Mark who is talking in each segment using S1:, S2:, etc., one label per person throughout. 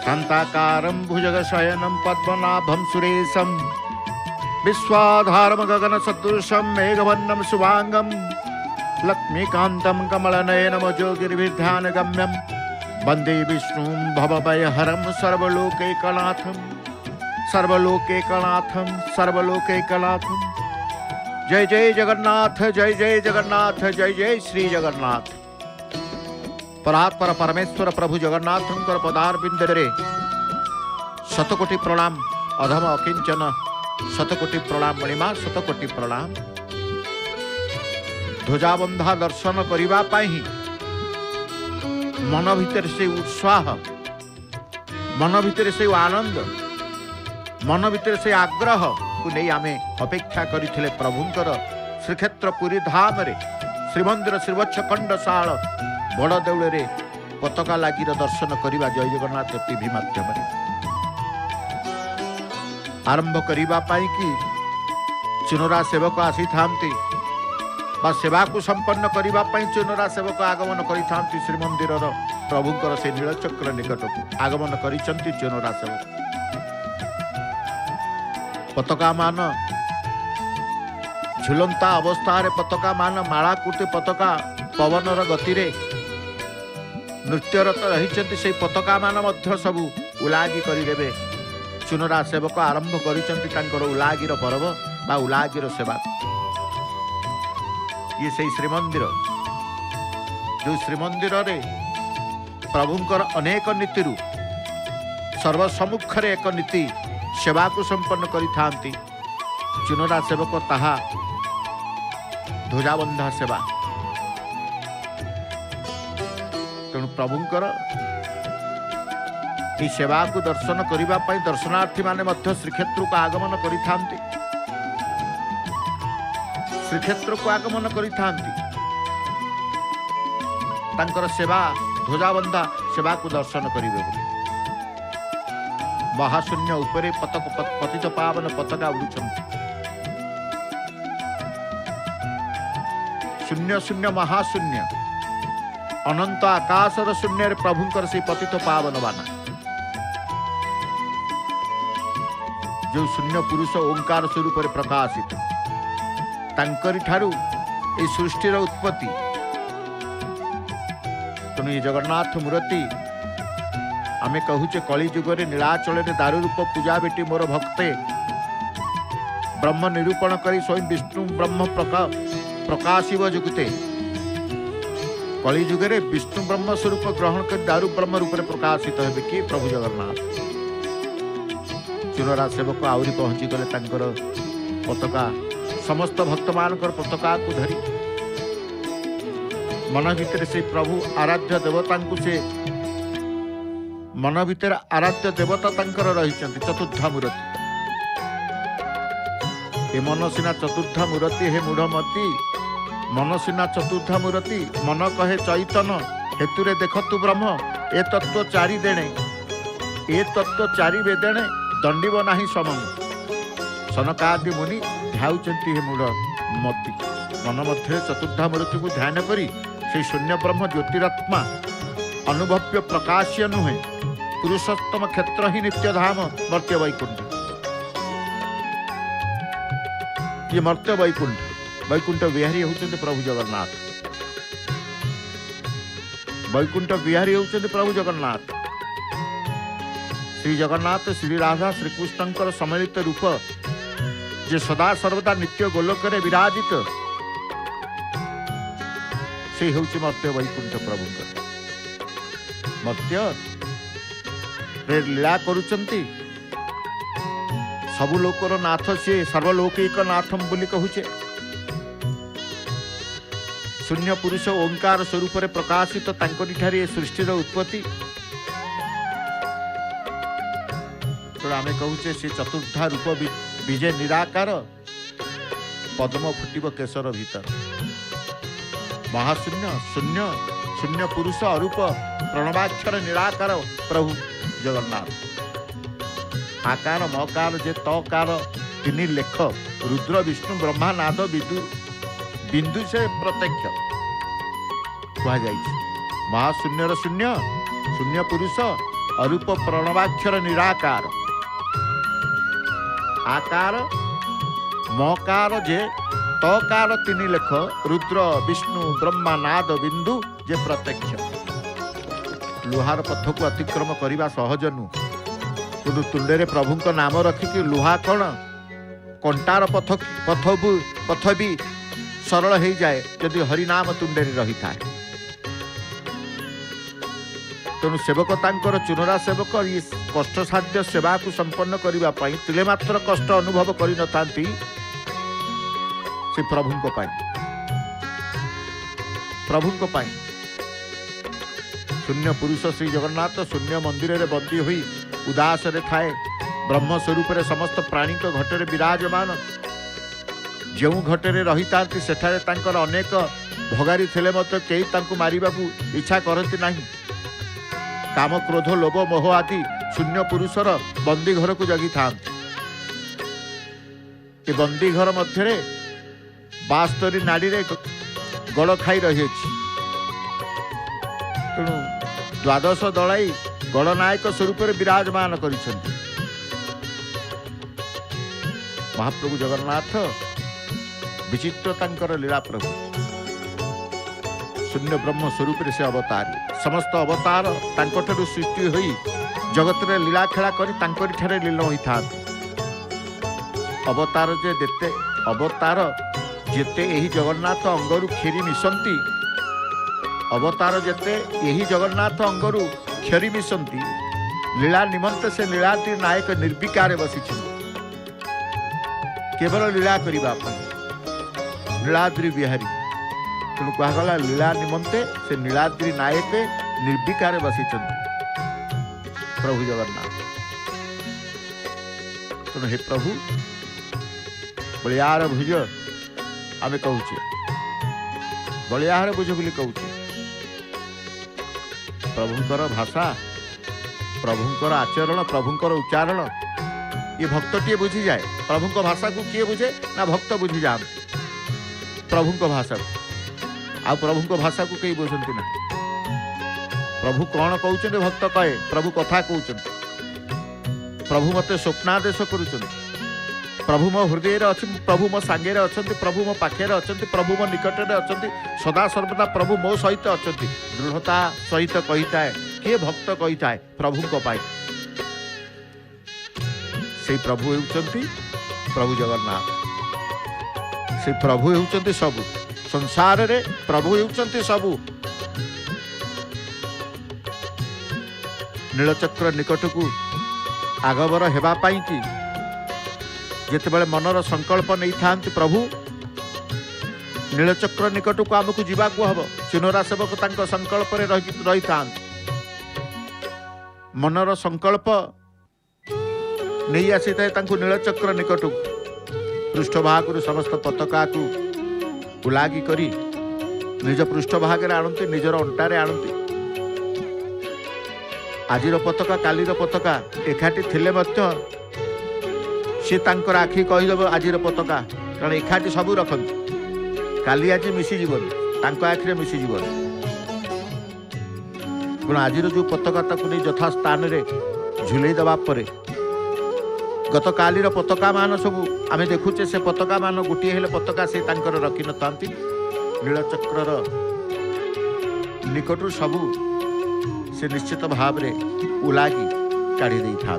S1: शांताकारं भुजगशयनं पद्मनाभं सुरेशं विश्वाधारं गगनसदृशं मेघवर्णं शुभांगं लक्ष्मीकान्तं कमलनयनं जोगिर्विध्यानगम्यं वन्दे विष्णुं भवभयहरं सर्वलोकैकनाथं। जय जय जगन्नाथ, जय जय जगन्नाथ, जय जय श्री जगन्नाथ। परात्पर परमेश्वर प्रभु जगन्नाथंकर पदारविंदरे शतकोटि प्रणाम। अधम अकिंचन शतकोटि प्रणाम। मणिमा शतकोटि प्रणाम। ध्वजाबंधा दर्शन करिबा पाई मन भितर से उत्साह, मन भितर से आनंद, मन भितर से आग्रह को नहीं आमे अपेक्षा करिथिले प्रभुंकर श्रीक्षेत्र पुरी धाम रे श्रीमंदिर श्रीवत्स खंडशाल बड़ देउल रे पताका लागिर दर्शन करिबा जय जगन्नाथ टीवी माध्यम आरंभ करिबा पाई कि चुनरा सेवक आसी थांती बा सेवा को संपन्न करिबा पाई चुनरा सेवक आगमन करि थांती। श्रीमंदिर प्रभुंकर से नीलचक्र निकट को आगमन करिसंती चुनरा सेवक। पताका मान झुलंता अवस्था रे पताका मान माला कुटी पताका पवनर गति रे नृत्यरत रही से पताका मान मध्य सबू उलागी करदेवे। चुनरा सेवक आरंभ कर उलागीर पर्व बा उलागीर सेवा। ये से श्रीमंदिर जो श्रीमंदिर रे प्रभुंकर अनेक नीति सर्वसम्मुख एक नीति सेवा को संपन्न करि थांती। चुनरा सेवक ताहा ध्वजाबंधा सेवा। तेणु प्रभुंकर ये सेवा को दर्शन करिबा पई दर्शनार्थी माने मध्य श्रीक्षेत्र को आगमन करि थांती। श्रीक्षेत्र को आगमन करि थांती। तांकर सेवा ध्वजाबंधा सेवा को दर्शन करिवे बोली महाशून्य उपरे पतित पावन पताका उड़ुछंती। शून्य शून्य महाशून्य अनंत आकाशर शून्य प्रभुंकर से पतित पावन बाना जो शून्य पुरुष ओंकार स्वरूप प्रकाशित तांकरी ठारू ए सृष्टिर उत्पत्ति। तेणु ये जगन्नाथ मूर्ति आमे कहूचे कली जुगरे नीलाचल दारू रूप पूजा बेटी मोर भक्ते ब्रह्म निरूपण करी स्वयं विष्णु ब्रह्म प्रकाशिव जुगते। कली जुगरे विष्णु ब्रह्म स्वरूप ग्रहण कर दारू ब्रह्म रूप प्रकाशित हेबे कि प्रभु जगन्नाथ। चुनरा सेवक आउरी पहुंची गले तांकर पताका समस्त भक्त मानकर पताका को धरी मन भितर से प्रभु आराध्य देवता से मन भितर आराध्य देवता तांकर रहिचंती चतुर्धा मूर्ति। ए मन सिना चतुर्धा मूर्ति हे मूढ़मती मन सिना चतुर्धा मूर्ति मन कहे चैतन हेतुरे देखतु ब्रह्म ए तत्व चारि देणे ए तत्व चारि वेदेणे दंडिव नाही समम सनकादि मुनि ध्याउचंती हे मूढ़मती। मन मध्य चतुर्धा मूर्ति को ध्यान करी से शून्य ब्रह्म ज्योतिरात्मा अनुभव्य प्रकाश्य नुहे पुरुषोत्तम क्षेत्र ही नित्यधाम मर्त्य वैकुंठ। ये मर्त्य वैकुंठ वैकुंठ विहारी होउचंती प्रभु जगन्नाथ। वैकुंठ विहारी होउचंती प्रभु जगन्नाथ। श्री जगन्नाथ श्री राधा श्रीकृष्णंकर सम्मिलित रूप जे सदा सर्वदा नित्य गोलोक रे विराजित से होउची मर्त्य वैकुंठ प्रभुंकर। मर्त्य रे लीला करुचंती सबु लोकर नाथ से सर्वलोकैक नाथम बोली कहूचे। शून्य पुरुष ओंकार स्वरूप प्रकाशित तांकरी ठारे सृष्टिर उत्पत्ति। तो आमे कहूचे से चतुर्धा रूप विजय निराकार पद्म फुटिब केशर भीतर महाशून्य शून्य शून्य पुरुष अरूप प्रणवाक्षर निराकार प्रभु जगन्नाथ। आकार मकार जे तकार तीन लेख रुद्र विष्णु ब्रह्मा नाद बिंदु बिंदु से प्रत्यक्ष कह महाशून्यर शून्य शून्य पुरुष अरूप प्रणवाक्षर निराकार आकार मकार जे तकार तीन लेख रुद्र विष्णु ब्रह्मा नाद बिंदु जे प्रत्यक्ष लुहार पथ को अतिक्रम करने सहज नु किंतु तुंडे प्रभु को नाम रखिकी लुहा कौन कंटार पथ भी सरल हो जाए जदि हरिनाम तुंडे रही था। तेणु सेवक तांकर चुनरा सेवक ये कष्टसाध्य सेवा को संपन्न करने तिले मात्र कष्ट अनुभव कर न से प्रभु शून्य पुरुष श्री जगन्नाथ शून्य मंदिर रे बंदी हुई उदास रे थाए ब्रह्म स्वरूप रे समस्त प्राणी घटरे विराजमान जो घटरे रही था सेठारे तांकर अनेक भगारी थिले मत कई तांको मारिबा को इच्छा करती नहीं काम क्रोध लोभ मोह आदि शून्य पुरुषर बंदी घर को जगी था बंदी घर मध्य 72 नाड़ी रे गड़ खाई रही तेणु द्वादश दलाई गणनायक स्वरूप विराजमान कर महाप्रभु जगन्नाथ विचित्र तांकर लीला प्रभु शून्य ब्रह्म स्वरूप से अवतार समस्त अवतार तांकठारु सृष्टि होई जगत रे लीला खेला करी तांकरी ठारे लीन होई था अवतार जे देते अवतार जेते यही जगन्नाथ अंगरु क्षीरी मिशंती अवतार जेते यही जगन्नाथ अंगरु क्षीरी मिशंती लीला निमंत से लीलाद्री नायक निर्विकार बसी केवल लीला करबा लीलाद्री बिहारी तेणु कहगला लीला निमंते से नीलाद्री नायक निर्विकार बसी प्रभु जगन्नाथ तेणु हे प्रभु बलियार भुज आम कहूचे बलियार भुज बोली कहूचे प्रभुंकर भाषा प्रभुंकर आचरण प्रभुंकर उच्चारण ये भक्त टे बुझी जाए प्रभु को भाषा को किए बुझे ना भक्त बुझी जाए प्रभु को भाषा आ प्रभु को भाषा को कई बुझती ना प्रभु कौन कहते भक्त कहे प्रभु कथा कहते प्रभु मत स्वप्नादेश करुँच प्रभु मो हृदय अच्छे प्रभु मो सांगे अच्छा प्रभु मो पाखे अच्छा प्रभु मो निकट में अच्छा सदा सर्वदा प्रभु मो सहित अच्छा दृढ़ता सहित कही थाए किए भक्त कही थाए प्रभु को पाए से प्रभु होउचंती प्रभु जगन्नाथ से प्रभु होउचंती सबु संसार रे प्रभु होउचंती सबु नीलचक्र निकट को आगबर हेबा पाई कि जेतेबेले मनर संकल्प नहीं थांती प्रभु नीलचक्र निकट को आमको जीवा को हब चिनोरा सेवक तांको संकल्प रे रही थांती मनर संकल्प नहीं आसी थाए तांको नीलचक्र निकट पृष्ठभाग समस्त पताका को उलागी करी निज पृष्ठभाग रे आणंती निजर अंटारे आणंती आजिर पताका कालीर पताका एकाठी थिले मध्य सी तांकर आखि कहीदेव आजिर पताका कारण एकाठी सबू रखती काली आज मिसीजीवन तांको आखिरे मिसीजीवन कारण आजिर जो पताका ताकू नहीं यथा स्थान रे झुलई देवा परे गत कालीर पताका मान सब आम देखुचे से पताका मान गोटे हेले पताका से तांकर रखी न थांती नीलचक्रर निकटू सबू से निश्चित भाव रे उलागी काढ़ी दे था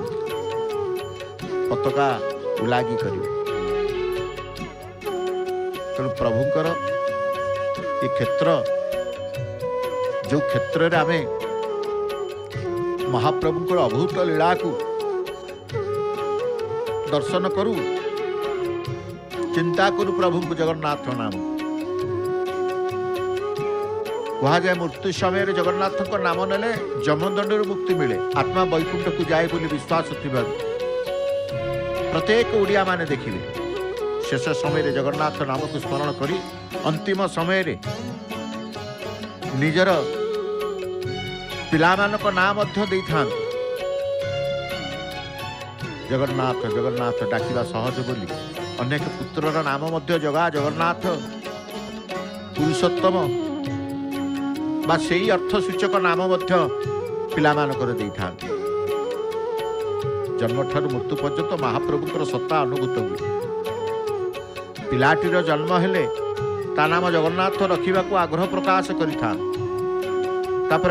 S1: पताका उलागी करी तेणु प्रभुंकर ये क्षेत्र जो क्षेत्र रे आमे महाप्रभुंकर अभूत लीला को दर्शन करू चिंता करू प्रभु को जगन्नाथ नाम कह जाए मृत्यु समय जगन्नाथ नाम नेले जमदंड मुक्ति मिले आत्मा वैकुंठ को जाए बोली विश्वास थी प्रत्येक ओडिया माने देखिले शेष समय जगन्नाथ नाम को स्मरण करी अंतिम समय निजर पिलामान नाम दे था जगन्नाथ जगन्नाथ डाकिबा सहज बोली अनेक पुत्रर नाम मध्य जगा जगन्नाथ पुरुषोत्तम बा सेई अर्थ सूचक नाम मध्य पिलामानकर देइथांती। जन्म ठारू मृत्यु पर्यंत महाप्रभुଙ୍କର सत्ता अनुभूत हुए। पिलाटीर जन्म हेले ता नाम जगन्नाथ रखिबाकू आग्रह प्रकाश करिथांती।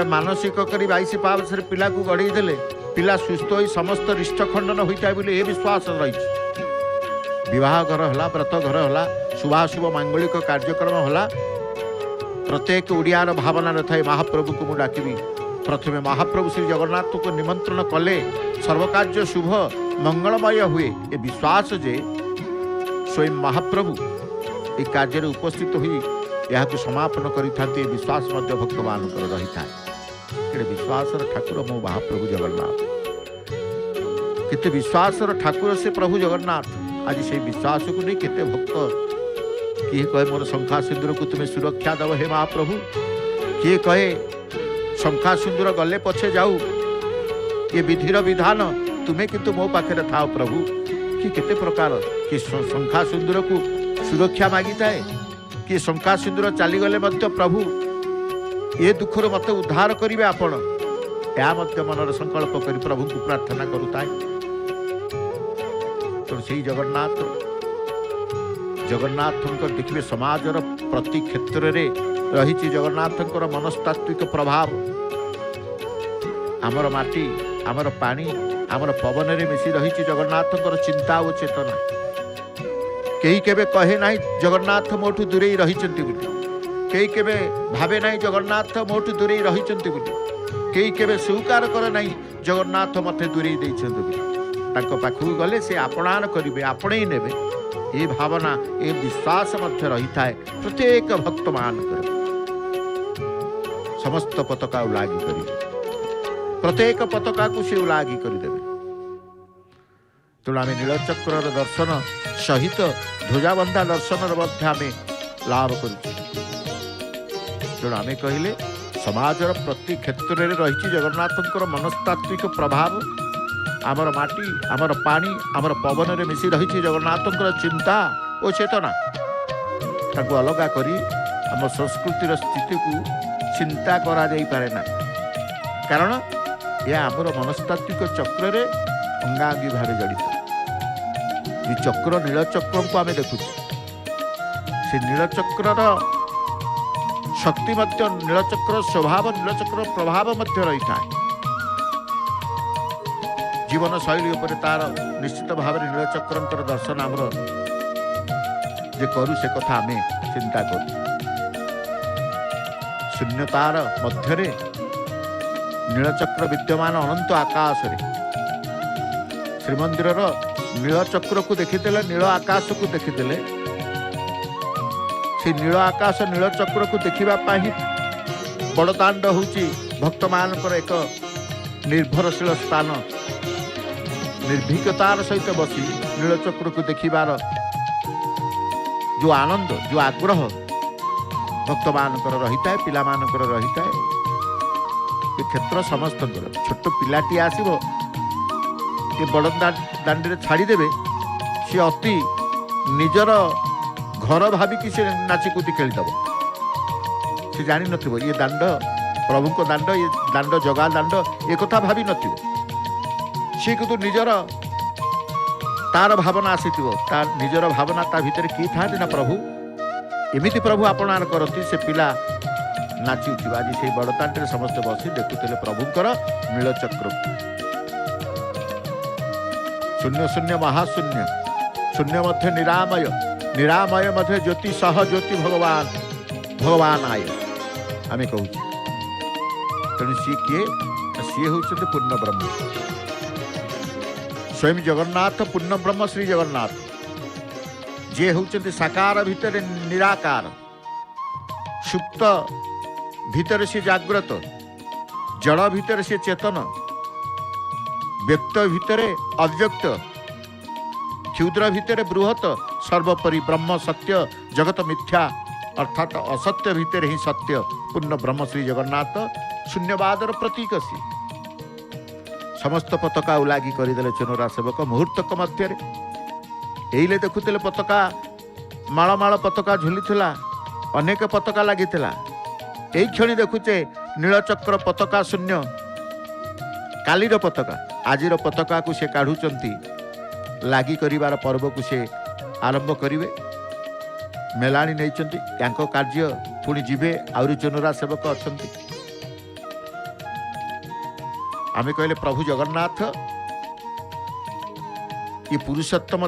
S1: मानसिक करी 22 पावसरे पिला को गढ़ी देले पिला सुस्थ होई समस्त रिष्ठ खंडन होइता बोली ए विश्वास रही। विवाह घर होला, व्रत घर होला, शुभाशुभ मांगलिक कार्यक्रम होला, प्रत्येक ओडियार भावना नथाए महाप्रभु को मुझे डाकिबी। प्रथमे महाप्रभु श्री जगन्नाथ को निमंत्रण कले सर्वकार्य शुभ मंगलमय हुए ए विश्वास जे स्वयं महाप्रभु ए कार्य उपस्थित हुई यह समापन करि विश्वास भक्त मान रही था। विश्वास ठाकुर मो महाप्रभु जगन्नाथ केते विश्वास ठाकुर से प्रभु जगन्नाथ। आज से विश्वास को नहीं केते भक्त किए कहे मोर शंखा सिंदूर को तुम्हें सुरक्षा दब हे महाप्रभु, किए कहे शंखा सिंदूर गले पछे जाऊ ये विधिर विधान तुम्हें किंतु मो पाखे था प्रभु। कि केते प्रकार कि शंखा सिंदूर को सुरक्षा मागी थाए कि शंखा सिंदूर चलीगले प्रभु ये दुखर मत उद्धार करेंगे आपण या मनर संकल्प कर प्रभु को प्रार्थना करुताए। तो से जगन्नाथ देखिए समाजर प्रति क्षेत्र में रही जगन्नाथ मनस्तात्विक प्रभाव। आमर माटी आमर पानी आमर पवन में मिसी रही जगन्नाथ चिंता और चेतना। कई केबे कहे ना जगन्नाथ मोठू दूरे रही, कई केबे भावे ना जगन्नाथ मोठू दूरे रही, कई केबे स्वीकार करे ना जगन्नाथ मते दूरे पाखु गले से आपणार करेंगे आपणे नेबे ये भावना ये विश्वास मध्य रही थाए प्रत्येक भक्त मान समस्त पताका उलागी करेंगे, प्रत्येक पताका को से उलागी करदेवे। तेणु आम नीलचक्र दर्शन सहित ध्वजाबंधा दर्शन आम लाभ कर। आम कहले समाजर प्रति क्षेत्र में रही जगन्नाथ मनस्तात्विक प्रभाव। आमर माटी आमर पानी आमर पवन में मिसी रही जगन्नाथ चिंता और चेतना ताको अलग करी आम संस्कृतिर स्थिति को चिंता करा जाई पारे ना, कारण यह आमर मनस्तात्विक चक्र रे अंगांगी भाव जड़ित। ये चक्र नीलचक्र को आम देखु से नीलचक्र शक्ति मध्य नीलचक्र स्वभाव नीलचक्र प्रभाव मध्य रही था। जीवन शैली उपर तार निश्चित भाव नीलचक्र दर्शन आमर जे करू से कथा आम चिंता करूँ। शून्यतार मध्य नीलचक्र विद्यमान अनंत आकाश रे श्रीमंदिर नीलचक्र को देखीदेले नील आकाश को देखीदेले से नील आकाश नीलचक्र को देखा बड़दाण्ड होची भक्त मानकर एक निर्भरशील स्थान। निर्भीकतार सहित बसी नीलचक्र को देखिबार जो आनंद जो आग्रह भक्त मानकर रही है पिला मानकर रही है ये क्षेत्र समस्त छोट पिलाटी आसब ये बड़ दांडी छाड़देवे सी अति निजर घर भाविकी से नाचिकुदी खेलीदब। से जानी नथिबो ये दांड प्रभु को दांड ये दांड जगा दांड ये कथा भावी नथिबो। सी किंतु निजर तार भावना आसीथिबो तार निजर भावना ता भितर की था ना प्रभु एमिति प्रभु आपणार करती से पिला नाची उठिबा। आज से बड़तांटे समस्त बसी देखुते प्रभुंकर नीलचक्र शून्य शून्य महाशून्य शून्य मध्य निरामय निरामय मध्य ज्योति सह ज्योति भगवान भगवान आय आम कहूँ। तेणु सी किए सी हूँ पूर्ण ब्रह्म स्वयं जगन्नाथ पूर्ण ब्रह्म श्री जगन्नाथ जे होउछन्ति साकार भितर निराकार सुप्त भितर से जाग्रत जड़ भितर से चेतन व्यक्त भितर अव्यक्त क्षुद्र भितर बृहत सर्वोपरि ब्रह्म सत्य जगत मिथ्या अर्थात असत्य भितर ही सत्य पूर्ण ब्रह्म श्री जगन्नाथ शून्यवादर प्रतीक सी समस्त पताका उलागी करदेले चुनरा सेवक मुहूर्तक मध्य ଏଇଲେ ଦେଖୁଥିଲେ ପତାକା ମାଳ ମାଳ ପତାକା ଝୁଲିଥିଲା, ଅନେକ ପତାକା ଲାଗିଥିଲା। ଏଇ କ୍ଷଣି ଦେଖୁଛେ ନୀଳଚକ୍ର ପତାକା ଶୂନ୍ୟ। କାଲିର ପତାକା, ଆଜିର ପତାକାକୁ ସେ କାଢ଼ୁଛନ୍ତି, ଲାଗି କରିବାର ପର୍ବକୁ ସେ ଆରମ୍ଭ କରିବେ। ମେଲାଣି ନେଇଛନ୍ତି, ତାଙ୍କ କାର୍ଯ୍ୟ ପୁଣି ଯିବେ। ଆହୁରି ଚୁନରା ସେବକ ଅଛନ୍ତି। ଆମେ କହିଲେ ପ୍ରଭୁ ଜଗନ୍ନାଥ ये पुरुषोत्तम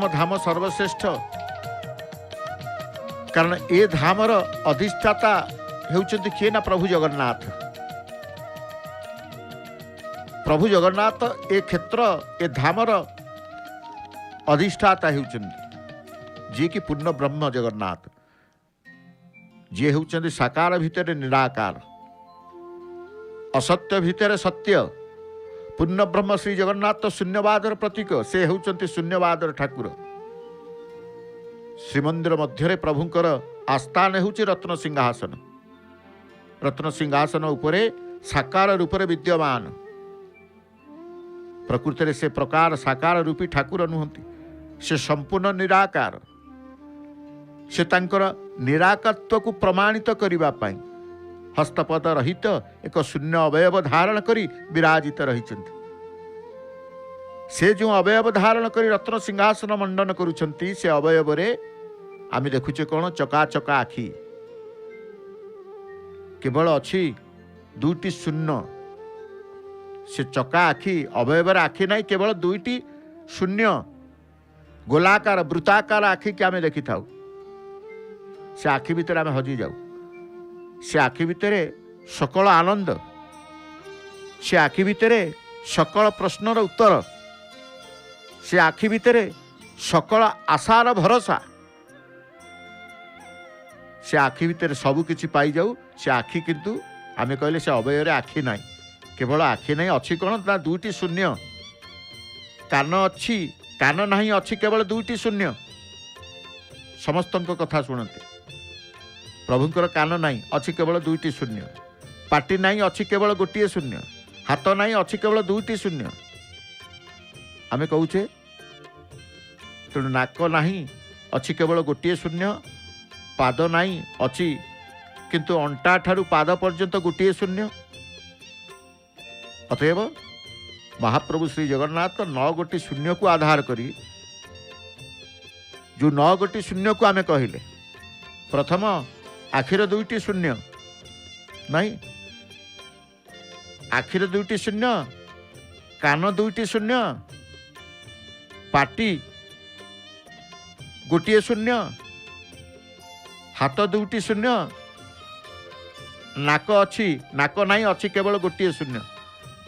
S1: धाम सर्वश्रेष्ठ। कारण ए धामर अधिष्ठाता हेउचंती किए ना प्रभु जगन्नाथ। प्रभु जगन्नाथ ए क्षेत्र ए धामर अधिष्ठाता हेउचंती, जी कि पूर्ण ब्रह्म जगन्नाथ, जी हेउचंती साकार भितर निराकार, असत्य भितर सत्य। पूर्ण ब्रह्म श्री जगन्नाथ शून्यवादर प्रतीक, से होउचंती शून्यवादर ठाकुर। श्रीमंदिर मध्य प्रभुंकर आस्थान होउची रत्न सिंहासन। रत्न सिंहासन उपरे साकार रूप विद्यमान। प्रकृति से प्रकार साकार रूपी ठाकुर नुहंती, से संपूर्ण निराकार। से तांकर निराकारत्व को प्रमाणित करिबा पई हस्तपद रहित एक शून्य अवयव धारण करी विराजित रही। से जो अवयव धारण करी रत्न सिंहासन मंडन करुछंती, से अवयव रे आमे देखुचे कौन चका चका आखि। केवल अच्छी दुईटी शून्य। से चका आखि अवयव आखि नहीं, केवल दुईटी शून्य गोलाकार वृत्ताकार आखि के आमे देखि थाउ। से आखि भितर आमे हजी जाऊ। से आखि भितर सकल आनंद, से आखि भितर सकल प्रश्नर उत्तर, से आखि भितर सकल आशार भरोसा। से आखि भितर सबु किछि पाई जाऊ। से आखि किंतु आमे कहले से अवयव आखि नाही, केवल आखि नाही, अछि कोन ना दुईटी शून्य। कान अछि, कान नाही, अछि केवल दुईटी शून्य। समस्तଙ୍କ कथा शुणते। प्रभुंकर कान नाही, अछि केवल दुईटी शून्य। पाटी नाही, अछि केवल गोटिए शून्य। हाथ नाही, अछि केवल दुईटी शून्य। आमे कहूचे तेणु नाक नाही, अछि केवल गोटिए शून्य। पाद नाही, अछि किंतु अंटा ठारू पाद पर्यंत गोटिए शून्य। अतएव महाप्रभु श्री जगन्नाथ 9 गोटी शून्य को आधार करी, जो 9 गोटी शून्य को आमे कहिले। प्रथम आखिर दुईटी शून्य नहीं, आखिर दुईटी शून्य, कान दुईटी शून्य, पाटी गोटिए शून्य, हाथ दुईटी शून्य, नाक अच्छी, नाक नहीं, अच्छी केवल गोटिए शून्य।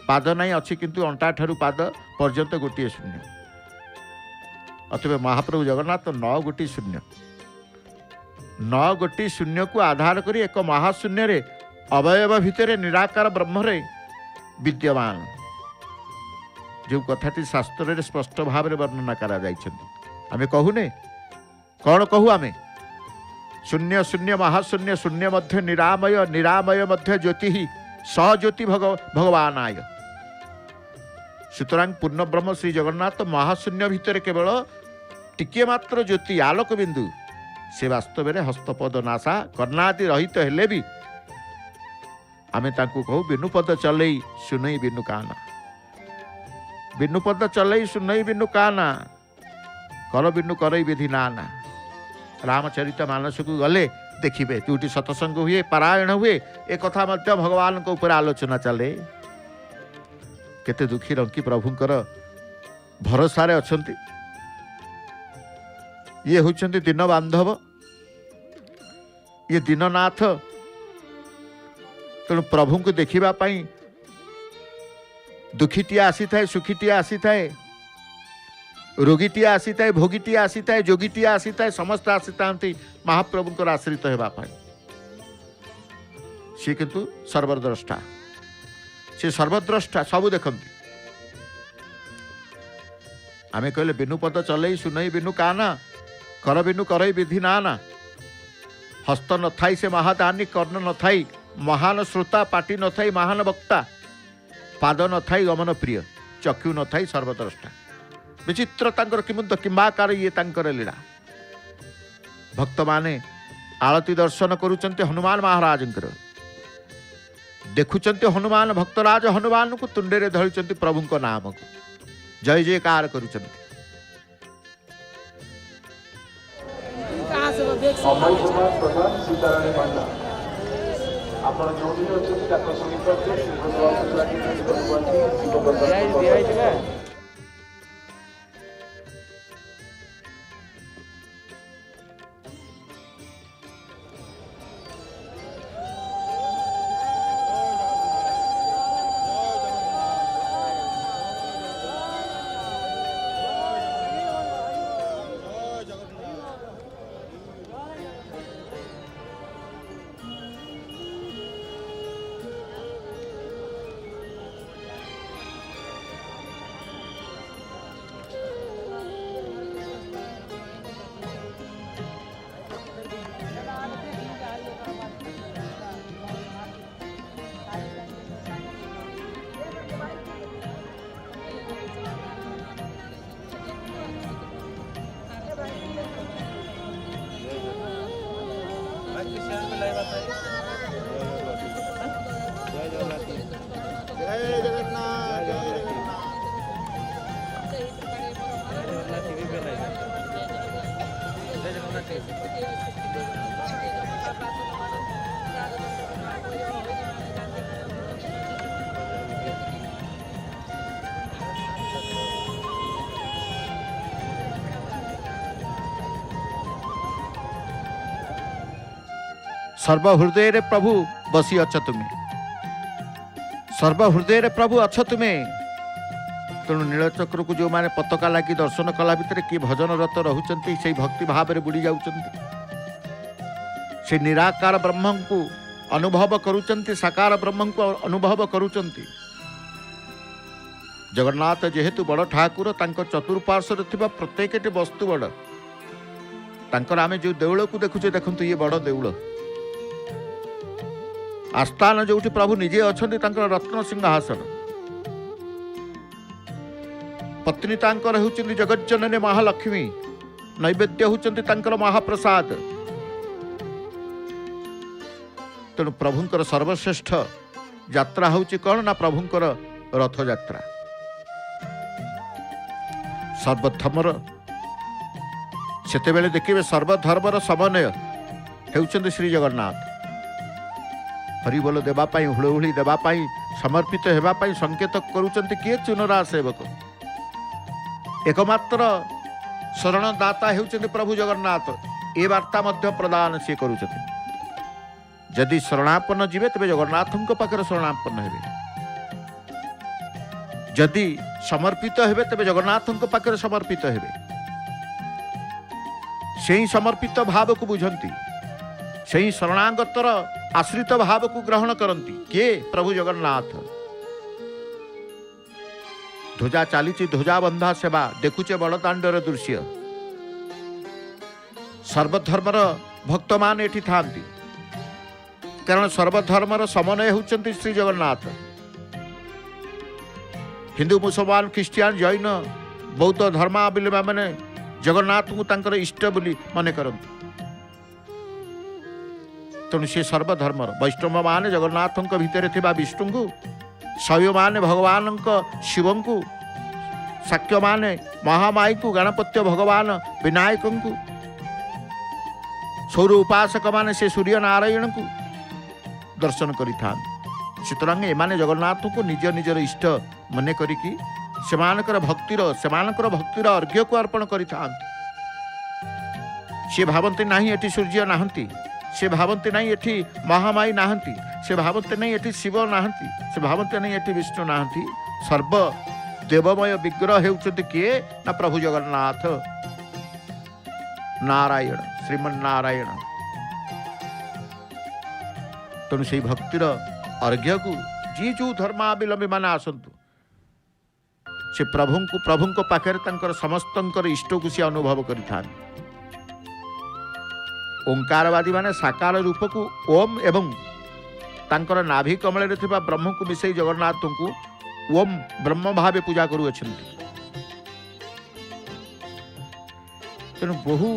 S1: पाद नहीं, अच्छी किंतु अंटा ठारू पाद पर्यंत गोटिए शून्य। अतएव महाप्रभु जगन्नाथ 9 गोटी शून्य। 9 गोटी शून्य को आधार करी एक महाशून्य रे अवयव भितर निराकार ब्रह्म रे विद्यमान। जो कथाटी शास्त्र रे स्पष्ट भाव में वर्णना करा जाइछन्ति। आमे कहूने कौन कहू? आमे शून्य शून्य महाशून्य, शून्य मध्य निरामय, निरामय मध्य ज्योति ही सज्योति भगवानाय। सुतरां पूर्ण ब्रह्म श्री जगन्नाथ महाशून्य भितर केवल टिके मात्र ज्योति आलोक बिंदु। से वास्तव में हस्तपद नासा कर्णादि रहित हेले भी आमे तांकु कहू बिनुपद चलई सुनई बिनु काना। बिनुपद चलई सुनई बिनु काना, कर बिनु करई विधि नाना। रामचरित मानस को गले देखिए, जोटी सत्संग हुए, पारायण हुए, एक कथा मध्य भगवान को ऊपर आलोचना चले। केते दुखी रंकी प्रभुंकर भरोसा रे अछंती। ये होचंती दीन बांधव, ये दीननाथ। तेणु प्रभु को देखिबा पई दुखीटिया आसी थाए, सुखीटिया आसी थाए, रोगीटिया आसी थाए, भोगीटिया आसी थाए, जोगीटिया आसी थाए, समस्त आसी थांती महाप्रभुंकर आश्रित हेबा पई। से किंतु सर्वद्रष्टा, से सर्वद्रष्टा, सबु देखंती। आमे कहले बिनु पद चलई सुनई बिनु काना, कर बिनु करई विधि नाना। हस्त न थाई से महादानी, कर्ण न थाई महान श्रोता, पाटी न थाई महान वक्ता, पाद न थाई गमन प्रिय, चक्षु न थाई सर्वद्रष्टा। विचित्र तांकर किमुद्द किंबाकार ये तांकर लीला भक्त माने आळती दर्शन करुचंते हनुमान महाराज देखुचंते हनुमान भक्तराज हनुमान को तुंडे रे धरिचंते प्रभु को नाम को जय जयकार करुचंते सर्वहृदय रे प्रभु बसी अछ तुम्हें सर्वहृदय रे प्रभु अछ तुम्हें तेणु नीलचक्र को जो माने पताका लगी दर्शन कला भितर कि भजन रत रहउचंती से भक्ति भाव रे बुड़ी जाउचंती से निराकार ब्रह्म को अनुभव करुचंती साकार ब्रह्म को अनुभव करुचंती जगन्नाथ जेहेतु बड़ ठाकुर तांको चतुर्पार्श्व थिबा प्रत्येकटी वस्तु बड़ तांकर आमे जो देउल को देखुचे देखंतु ये बड़ देउल आस्थान जो प्रभु निजे अछंती तांकर रत्न सिंहासन पत्नी तांकर होउचंती जगज्जननी महालक्ष्मी नैवेद्य होउचंती तांकर महाप्रसाद तेणु प्रभुंकर सर्वश्रेष्ठ यात्रा होउची कौन ना प्रभुंकर रथ यात्रा सर्वधर्मर सेतेबेले देखिबे सर्वधर्मर समन्वय हेउचंती श्री जगन्नाथ हरिबोल देवाई हुड़हुड़ी देवाई समर्पित होगापाई संकेत करुचंती किए चुनरा सेवक एकमात्र शरणदाता हेउचंती प्रभु जगन्नाथ ए वार्ता मध्य प्रदान सी करुचंती जदि शरणापन्न जीवे तेरे जगन्नाथ पाखे शरणापन्न हेबे जदि समर्पित हेबे तेरे जगन्नाथ पाखे समर्पित हेबे से ही समर्पित भाव को बुझंती से ही शरणागतर आश्रित भाव को ग्रहण करती किए प्रभु जगन्नाथ ध्वजा चली ध्वजा बंधा सेवा देखुचे बड़दाण्डर दृश्य सर्वधर्मर भक्त मान एठी थांती कारण सर्वधर्मर समन्वय होउचंती श्री जगन्नाथ हिंदू मुसलमान ख्रिस्टियान जैन बौद्ध धर्मावलंबी माने जगन्नाथ को तांकर इष्ट बोली मन करती तेणु से सर्वधर्मर वैष्णव मान जगन्नाथ भितर थिबा विष्णु को शैव मान भगवान शिव को शाक्य मान महामाई को गणपत्य भगवान विनायक को सौर उपासक मान से सूर्य नारायण को दर्शन करिथान एमाने जगन्नाथ को निज निजर इष्ट मन करिकी सेमानकर भक्तिर अर्घ्य को अर्पण करिथान से भावंती नहीं एटी सूर्य नाहंती से भावंती नहीं एठी महामाई नाहंती से भावंती नहीं एठी शिव नाहंती से भावंती नहीं एठी विष्णु नाहंती सर्व देवमय विग्रह हेउचंती किए ना प्रभु जगन्नाथ नारायण श्रीमन नारायण तेणु से भक्तिर अर्घ्य को जी जो धर्मावलंबी माने आसंतु से प्रभु को पाखे समस्तंकर इष्ट को सी अनुभव करिथान ओंकारवादी माने साकार रूप को ओम एवं तांकर नाभि कमल ब्रह्म को मिसई जगन्नाथ को ओम ब्रह्म भावे पूजा करुअछंती तेणु बहु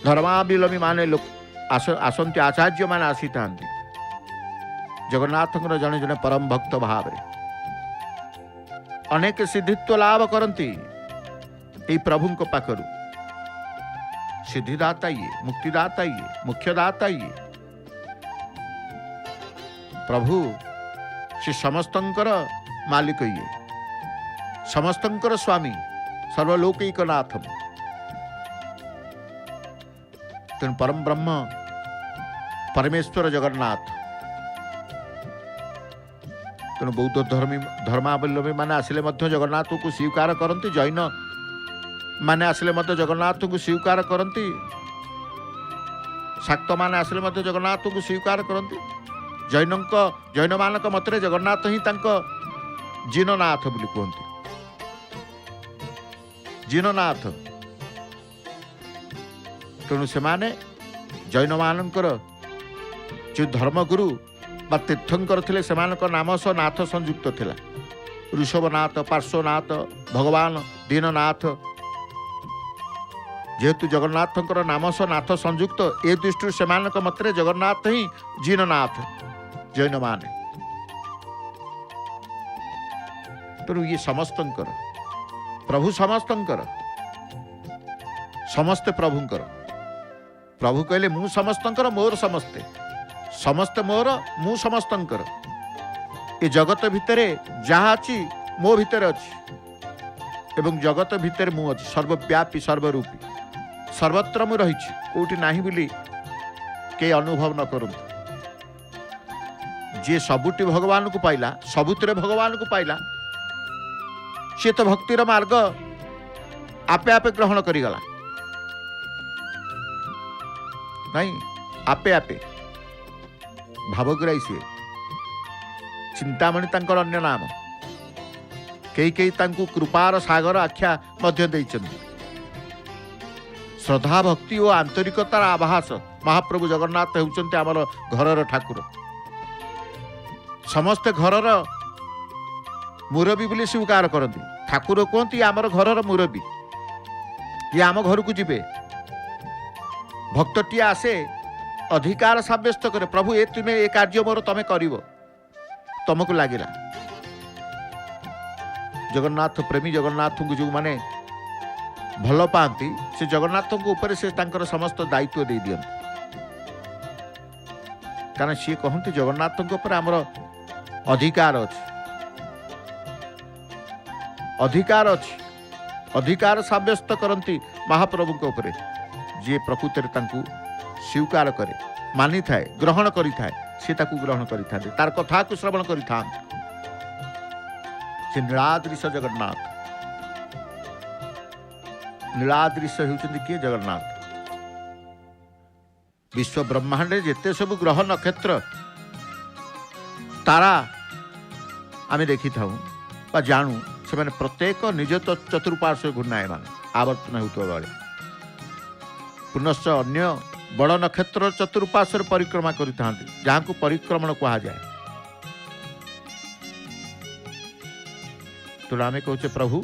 S1: धर्मावलम्बी माने लोक आसंती आचार्य माने आसी था जगन्नाथ जड़े जड़े परम भक्त भाव अनेक सिद्धित्व लाभ करती ये प्रभु पाखर सिद्धिदाता ये मुक्तिदाता ये मुख्यदाता ये प्रभु से समस्तंकर मालिक ये समस्तंकर स्वामी सर्वलोकैक नाथ तेणु परम ब्रह्म परमेश्वर जगन्नाथ तेणु बौद्ध धर्मावलम्बी माने आसिले मध्य जगन्नाथ को स्वीकार करती जैन माने आसिले मध्य जगन्नाथ को स्वीकार करती शाक्त माने आसिले मध्य जगन्नाथ को स्वीकार करती जैन मानक मतरे जगन्नाथ ही जीननाथ बोली कहते जीननाथ तेणु से जैन मानकर जो धर्मगुरु बा तीर्थंकर थे से नाम सह नाथ संयुक्त थिला ऋषभनाथ पार्श्वनाथ भगवान दीननाथ जेहेतु जगन्नाथंकर नाम सह नाथ संयुक्त ए दृष्टि से मतरे जगन्नाथ ही जीननाथ जैन माने तेणु ये समस्तंकर प्रभु समस्तंकर समस्ते प्रभुंकर प्रभु कहले मु समस्तंकर मोर समस्ते समस्ते मोर मु समस्तंकर ये जगत भितरे जहाँ अच्छी मो भितर अच्छी एवं जगत भितर मु अच्छी सर्वव्यापी सर्वरूपी सर्वत्र मु रही कौटी नाही बोली के अनुभव न करूँ जे सबुटी भगवान को पाइला सबुतिर भगवान को पाइला सी तो भक्तिर मार्ग आपे आपे ग्रहण करिगला नहीं आपे आपे भावग्राही सी चिंतामणि तांकर अन्य नाम कई कई तांकु कृपार सागर आख्या मध्य देइचंती श्रद्धा भक्ति और आंतरिकतार आभास महाप्रभु जगन्नाथ होउचंती आमर घरर ठाकुर समस्ते घरर मुरबी बोली स्वीकार करती ठाकुर कहती आमर घरर मुरबी ये आम घर को जीवे भक्तटी आसे अधिकार सब्यस्त करे प्रभु ए तुम्हें ए कार्य मोर तमें करिवो तुमको लगिला जगन्नाथ प्रेमी जगन्नाथ को जो माने भल पाती से जगन्नाथ को ऊपर से तांकर समस्त दायित्व दे दियंती कारण सी कहते जगन्नाथ ऊपर आमर अधिकार अच्छी अधिकार अच्छी अधिकार सब्यस्त करती महाप्रभु ऊपर जी प्रकृति स्वीकार करे मानी थाए ग्रहण करी थाए से ताकू ग्रहण करी थाते तार कथा को श्रवण करी थांते से नीलाद्रिश जगन्नाथ नीलाद्रिश होउचंदी किए जगन्नाथ विश्व ब्रह्मांड जेते सब ग्रह नक्षत्र तारा आमे देखी थाऊ बा जानू से माने प्रत्येक निज चतुर्पार्श्व घूर्णायमान आवर्तन होता बेले पुनश्च अन्य बड़ नक्षत्र चतुर्पार्श्व परिक्रमा करता जहाँ को परिक्रमण कहा जाए तो आम कहे प्रभु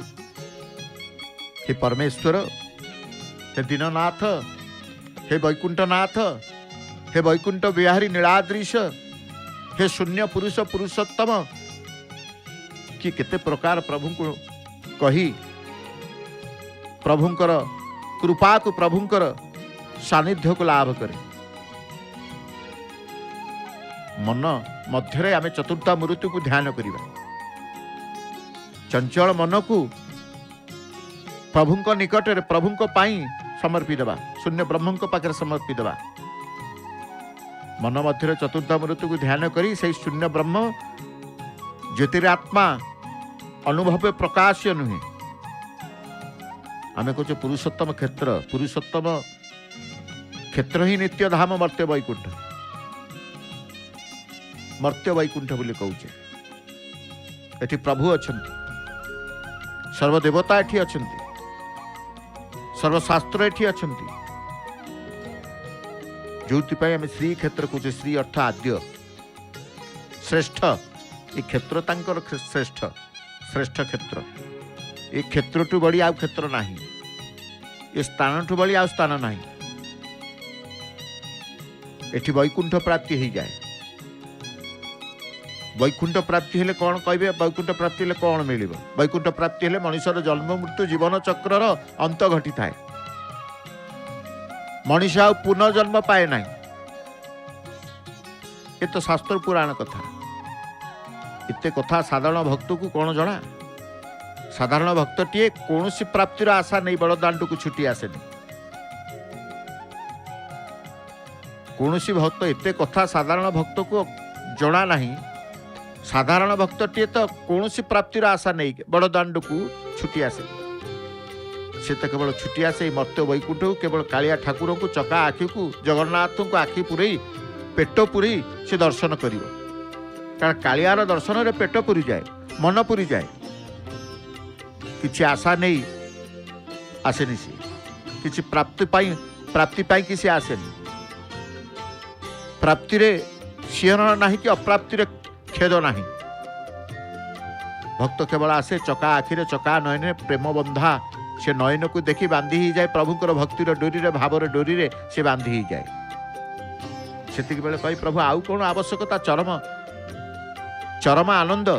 S1: हे परमेश्वर हे दीननाथ हे वैकुंठनाथ हे वैकुंठ बिहारी नीलाद्रीश हे शून्य पुरुष पुरुषोत्तम कि केते प्रकार प्रभु को कही प्रभुंकर कृपा को प्रभुंकर सानिध्य को लाभ करे मन मध्य आम चतुर्था मूर्ति को ध्यान करिबा चंचल मन को प्रभुंक निकट प्रभुंक पाई समर्पी देवा शून्य ब्रह्म पाखे समर्पी देवा मन मध्य चतुर्था मूर्ति को ध्यान करी से शून्य ब्रह्म ज्योतिरात्मा अनुभव प्रकाश्य नुहे आम कहे पुरुषोत्तम क्षेत्र ही नित्य धाम मर्त्य वैकुंठ बोली कहे एठी प्रभु अच्छंती सर्वदेवता एठी अच्छंती सर्वशास्त्र एठी अच्छंती जोपाई आम श्री क्षेत्र कहे श्री अर्थ आद्य श्रेष्ठ ये क्षेत्र तांकर श्रेष्ठ श्रेष्ठ क्षेत्र ये क्षेत्र टू बड़ी आउ क्षेत्र नहीं ये स्थान ठू भली आ स्थान ना एठी वैकुंठ प्राप्ति हो जाए। वैकुंठ प्राप्ति हेले कौन कहे वैकुंठ प्राप्ति हेले कौन मिल वैकुंठ प्राप्ति हेले मनुष्यर जन्म मृत्यु जीवन चक्रर अंत घटी थाए मनीष आ पुनर्जन्म पाए ना। ये तो शास्त्र पुराण कथा इते कथा साधारण भक्त को कौन जना। साधारण भक्त टीए कौन सी प्राप्तिर आशा नहीं बड़दाण्ड को छुट्टी आसेनी। कौन सी भक्त एते कथा साधारण भक्त को जना नहीं। साधारण भक्त टीए तो कौन सी प्राप्तिर आशा नहीं बड़दाण्ड को छुट्टी आसे। से तो केवल छुट्टी आसे मर्त्य वैकुंठ को केवल कालिया ठाकुर को चका आखि को जगन्नाथ को आखि पुरई पेट पुरी से दर्शन कर। कारण कालियार दर्शन रे पेट पुरी जाए मन पुरी जाए किसी आशा नहीं आसेनी सी किसी प्राप्ति पाई किसी आसेनी। प्राप्ति रे सिंहरण नहीं कि अप्राप्ति रे खेद नहीं। भक्त केवल आसे चका आखिरे चका नयन प्रेम बंधा से नयन को देखी बांधी ही जाए प्रभुंकर भक्तिर डोरी रे भावर डोरी रे से बांधी ही जाए। सेतिक बेले कही प्रभु आउ कौन आवश्यकता चरम आनंद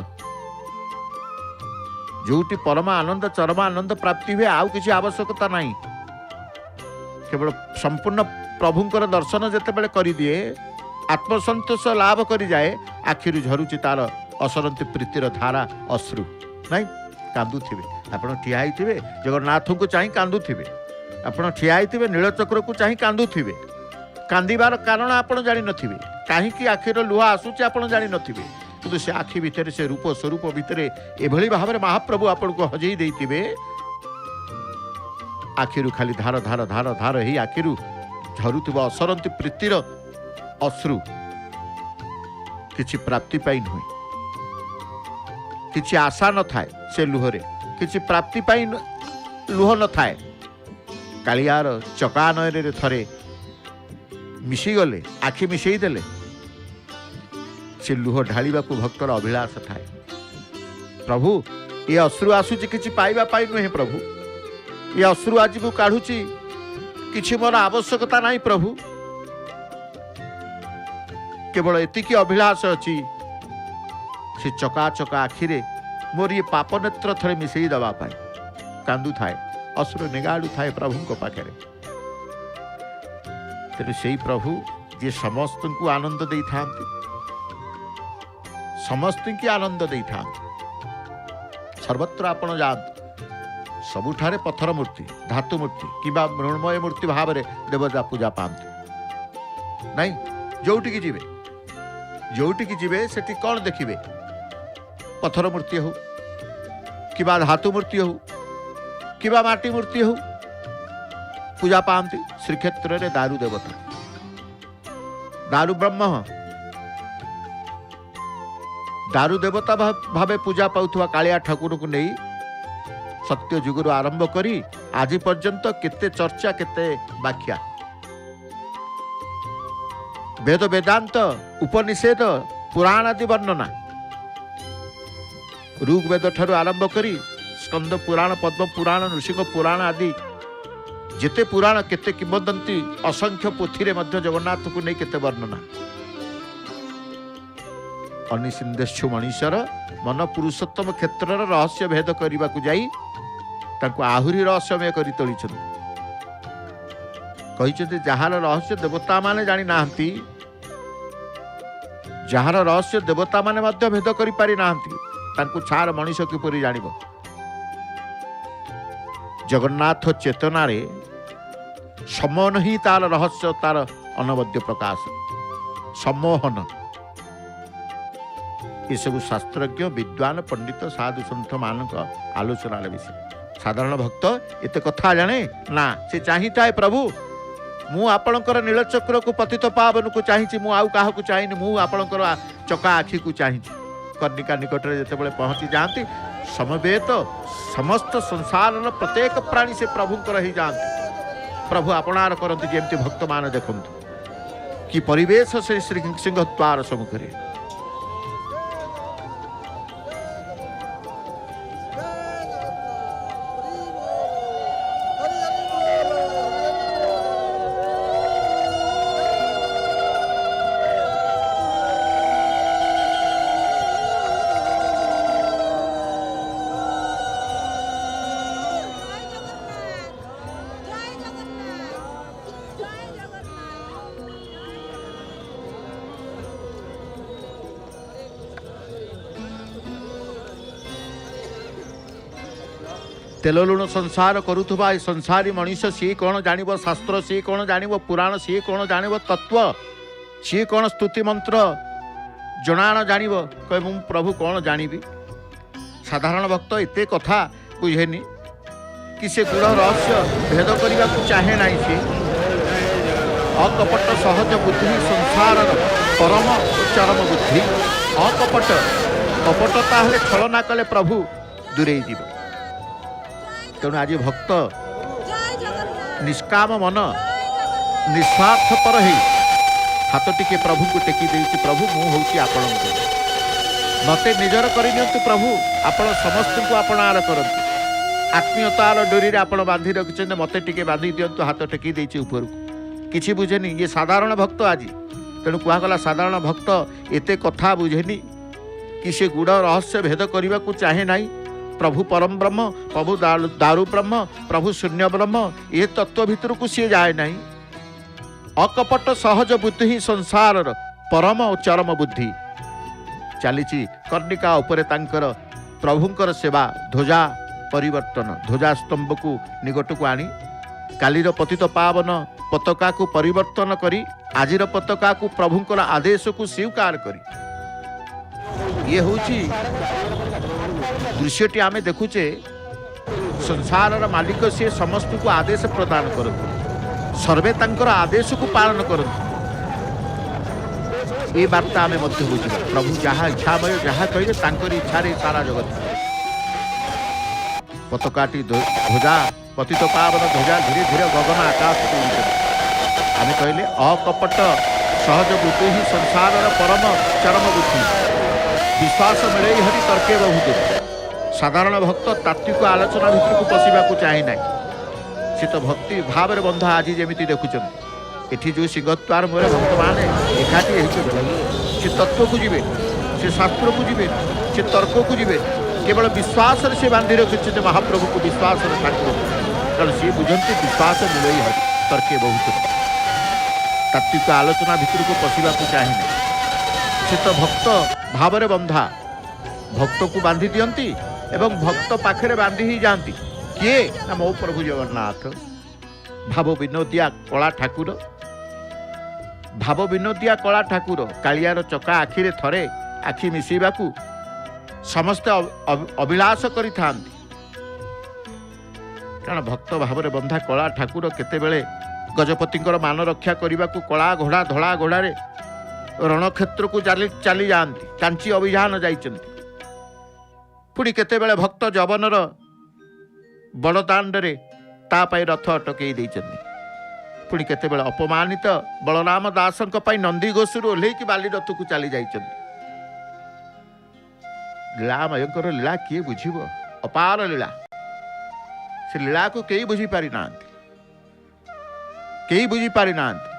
S1: जोटी परम आनंद चरम आनंद प्राप्ति हुए आउ किसी आवश्यकता नहीं। केवल संपूर्ण प्रभुंकर दर्शन जेते बेले करि दिए आत्मसंतोष लाभ करि जाए आखिरु झरुची तार असरंती प्रीतिर धारा अश्रु नहीं कांदुथिबे। आपण ठिया होइथिबे जगन्नाथ को चाहि कांदुथिबे। आपण ठिया होइथिबे नीलचक्र को चाहि कांदुथिबे। कांदिबार कारण आपण जानि नथिबे काहेकि आखिर लुहा आसुची आपण जानि नथिबे किंतु से आखि भितर से रूप स्वरूप भितर एभली भाव में महाप्रभु आपण को हजई देइथिबे। आखिरु खाली धार धार धार धार ही आखिरु झरुथिबा असरंती प्रीतिर अश्रु किछि प्राप्ति पाई नुहे किछि आशा न थाए से लुहरे किछि प्राप्ति पाई लुह न थाए। कालियार चका नयन थरे मिसी गले आखि मिसई देले से लुह ढालिबा को भक्तर अभिलाष थाए। प्रभु ये अश्रु आसुची किछि पाइबा पाई नुहे प्रभु ये अश्रु आज को काढुची किछि मोर आवश्यकता नहीं प्रभु केवल एतिकी अभिलाष अच्छी से चका चका आखिरे मोर ये पाप नेत्र थरे मिसई दबा पाए कांदु थाए अश्रु निगाड़ू थाए प्रभु को पाखे। तेरे से प्रभु जे समस्त को आनंद दे था समस्त की आनंद दे था सर्वत्र आपण जानते सबुठारे पत्थर मूर्ति धातु मूर्ति किंबा मृण्मय मूर्ति भाव में देवता पूजा पाते नहीं। जोटी की जीवे सेठी कौन देखिबे पत्थर मूर्ति हो किंबा धातु मूर्ति हो किंबा माटी मूर्ति हो पूजा पाती। श्रीक्षेत्र रे दारू देवता दारू ब्रह्म दारू देवता भावे पूजा पाउथुवा कालिया ठाकुर को नहीं सत्य जुगुरु आरंभ करी आज पर्यंत केते चर्चा केते व्याख्या वेद वेदांत उपनिषेद पुराण आदि वर्णना ऋग वेद ठारू आरंभ करी स्कंद पुराण पद्म पुराण नृसिंह पुराण आदि जेते पुराण केते किंवदंती असंख्य पोथी रे मध्य जगन्नाथ को नहीं केते वर्णना। अनिसिंदेशु मनीषर मन पुरुषोत्तम क्षेत्र रहस्य भेद करने को जाई तांको आहुरी रहस्यमय करी तोलिछन। कहिछन्ते जहार रहस्य देवता माने जानी नाहंती जहार रहस्य देवता माने मध्य भेद करि पारि नाहंती तांको छार मनीष किपरि जानिबो। जगन्नाथ चेतना रे सम्मोहन ही तार रहस्य तार अनवद्य प्रकाश सम्मोहन ये सब शास्त्रज्ञ विद्वान पंडित साधु सन्थ मान आलोचना विषय। साधारण भक्त एत कथा जाने ना से चाहिए प्रभु मु आपणकर नीलचक्र को पतित पावन को चाहिए मु आउ काहा को चाहिए मु आपणकर चका आखि को चाहिए। कर्णिका निकट में जिते पहुंची जाती समवेत समस्त संसार प्रत्येक प्राणी से प्रभुंकर ही जाती प्रभु आपणार करती जमती भक्त मान देखु कि परिवेश से श्री सिंह द्वार सम्मुखें तेल लुण संसार करुवा ए संसारी मनीष सी कौन जान शास्त्र सी कौन जान पुराण सी कौन जान तत्व सी कौन स्तुति मंत्र जनाण जान कहे मु प्रभु कौन जानिबी। साधारण भक्त एते कथा बुझेनी कि से गुड़ रहस्य भेद करने को चाहे ना। सी अकपट सहज बुद्धि संसार परम चरम बुद्धि। अकपट कपटता हेले छलना कले प्रभु दूरे जीव। तेणु आज भक्त निष्काम मन निस्वार्थपर है हाथ टिके प्रभु को टेकी देती। प्रभु मु हूँ आपण मते निजर करनियंतु प्रभु आपण समस्त को आपणार करंतु। आत्मीयतार डोरी आपण बांधी रखिछन मते टिके बांधी दियंतु हाथ टेकी देछि ऊपर किछि बुझेनी। ये साधारण भक्त आज तेणु कहगला साधारण भक्त एते कथा बुझेनी कि से गुड़ रहस्य भेद करने को चाहे नहीं। प्रभु परम ब्रह्म प्रभु दारु ब्रह्म प्रभु शून्य ब्रह्म ये तत्व भीतर को सी जाए नहीं। अकपट सहज बुद्धि ही संसार परम और चरम बुद्धि। चली कर्णिका उपरे तांकर प्रभुंकर सेवा ध्वजा परिवर्तन ध्वजा स्तंभ को निकट को आनी कालीर पतित पावन पताका को परिवर्तन करी आजिर पताका को प्रभुंकर आदेश को स्वीकार करी। ये होची दृश्यटी आमे देखुचे संसार मालिक से समस्त को आदेश प्रदान करते सर्वे तांकर आदेश को पालन करते। ये वार्ता आमे मध्य बुझा प्रभु जहाँ इच्छामय जहाँ कहे तांकर इच्छारे सारा जगत पताकाटी ध्वजा पतित पावन ध्वजा धीरे धीरे गगन आकाश को आमे कहले अकपट सहज बुद्धि ही संसार परम चरम बुद्धि। विश्वास मिले हरि तर्के बहुत। साधारण भक्त तात्विक आलोचना भितर को पशिबा को चाहे ना। से तो भक्ति भाव में बंधा आज जमी देखुं एठी जो सिंहद्वार मोर भक्त मैंने एकाठी से तत्व को जीवे से शास्त्र को जीवे से तर्क को जीवे केवल विश्वास से बांधि रखिए महाप्रभु को विश्वास ठाकुर कारण सी बुझंती विश्वास मिले हरि तर्के बहुत। तात्विक आलोचना भितर को पशिबा को चाहे ना। से तो भक्त भाव में बंधा भक्त को बांधि दियंती एवं भक्त पाखरे बांधि ही जाती किए ना मो प्रभु जगन्नाथ। भाव विनोदिया कला ठाकुर भाव विनोदिया कला ठाकुर कालियार चका आखिरे थरे आखि मिसेबाकू समस्ते अभिलाष करि थांती। कारण भक्त भाव में बंधा कला ठाकुर केतेबेले गजपतिंकर मान रक्षा करने को कला घोड़ा धड़ा घोड़े रणक्षेत्र को चली जाती कांची अभियान जाइछन्ति। पुणी केतेबेले भक्त जवनर बड़दाण्डरे तापाई रथ अटकई देइछन्ति। पुणी केतेबेले अपमानित बलराम दासंक पाई नंदी घोषरू ओह्लैकी बाली रथ को चली जाइछन्ति। लीलामयंकर लीला किए बुझिब अपार लीला। से लीला को कई बुझी पारि नांति कई बुझी पारि नांति।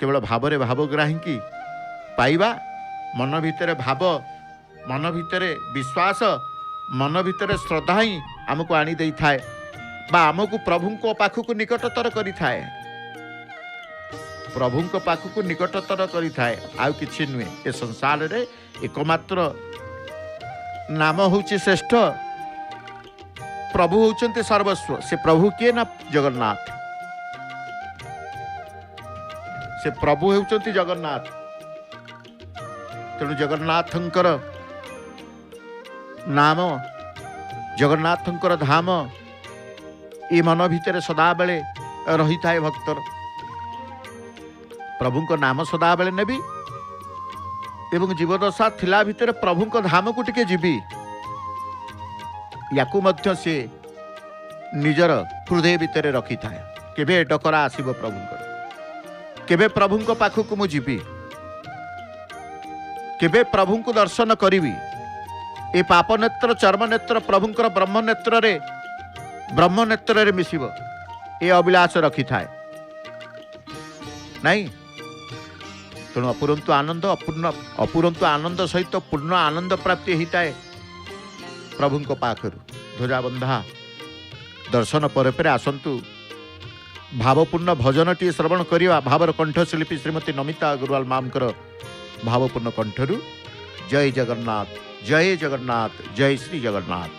S1: केवल भावरे भावग्राही की पाइबा मन भितर भाव मन भितर विश्वास मन भितर श्रद्धा ही आमको आनी दे थाए बा आमको प्रभु को पाखक निकटतर करि थाए प्रभु को पाखक निकटतर करि थाए आउ किछि नुहे। ए संसार रे एकमात्र नाम होछि श्रेष्ठ प्रभु होचंते सर्वस्व। से प्रभु किए ना जगन्नाथ से प्रभु होचंती जगन्नाथ। तेणु जगन्नाथंकर नाम जगन्नाथंकर धाम ये मन भितर सदा बेले रही थाए भक्तर। प्रभु को नाम सदा बेले नेबी एवं जीवदशा थिला भितर प्रभु को धाम को टिके जीवी याकू मध्य से निजर हृदय भितर रखी थाए। केबे डकरा आसीबो प्रभुंकर केबे प्रभु को पाखक मु जीवी केबे प्रभु को दर्शन करी। ए पाप नेत्र चर्म नेत्र प्रभुंकर ब्रह्म नेत्र रे मिसिब ए अभिलाष रखी थाए नहीं। तेणु अपुरंतु आनंद अपुरंतु आनंद सहित पूर्ण आनंद प्राप्ति होता है प्रभु को पाखरु ध्वजा बंधा दर्शन पर पर आसंतु भावपूर्ण भजन टी श्रवण करवा। भावर कंठशिल्पी श्रीमती नमिता अग्रवाल मामकर भावपूर्ण कंठरु जय जगन्नाथ जय श्री जगन्नाथ।